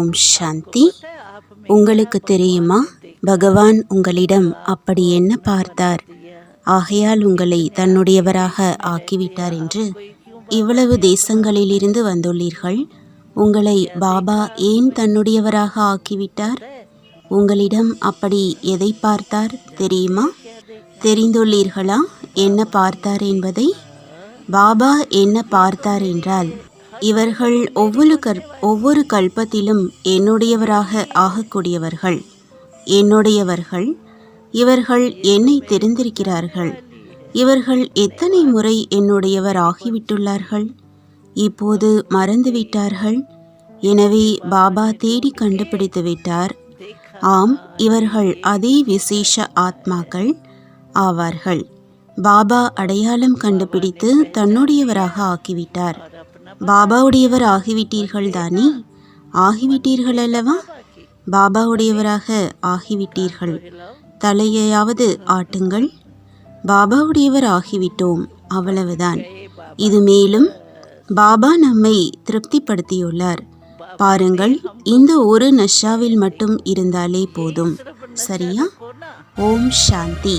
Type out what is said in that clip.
ஓம் சாந்தி. உங்களுக்கு தெரியுமா, பகவான் உங்களிடம் அப்படி என்ன பார்த்தார், ஆகையால் உங்களை தன்னுடையவராக ஆக்கிவிட்டார் என்று? இவ்வளவு தேசங்களிலிருந்து வந்துள்ளீர்கள். உங்களை பாபா ஏன் தன்னுடையவராக ஆக்கிவிட்டார்? உங்களிடம் அப்படி எதை பார்த்தார் தெரியுமா? தெரிந்துள்ளீர்களா என்ன பார்த்தார் என்பதை? பாபா என்ன பார்த்தார் என்றால், இவர்கள் ஒவ்வொரு கல்பத்திலும் என்னுடையவராக ஆகக்கூடியவர்கள், என்னுடையவர்கள். இவர்கள் என்னை தெரிந்திருக்கிறார்கள். இவர்கள் எத்தனை முறை என்னுடையவர் ஆகிவிட்டுள்ளார்கள், இப்போது மறந்துவிட்டார்கள். எனவே பாபா தேடி கண்டுபிடித்து விட்டார். ஆம், இவர்கள் அதே விசேஷ ஆத்மாக்கள் ஆவார்கள். பாபா அடையாளம் கண்டுபிடித்து தன்னுடையவராக ஆக்கிவிட்டார். பாபாவுடையவர் ஆகிவிட்டீர்கள் தானே? ஆகிவிட்டீர்கள் அல்லவா? பாபாவுடையவராக ஆகிவிட்டீர்கள். தலையையாவது ஆட்டுங்கள். பாபாவுடையவர் ஆகிவிட்டோம், அவ்வளவுதான். இது மேலும் பாபா நம்மை திருப்திப்படுத்தியுள்ளார். பாருங்கள், இந்த ஒரு நஷாவில் மட்டும் இருந்தாலே போதும். சரியா? ஓம் சாந்தி.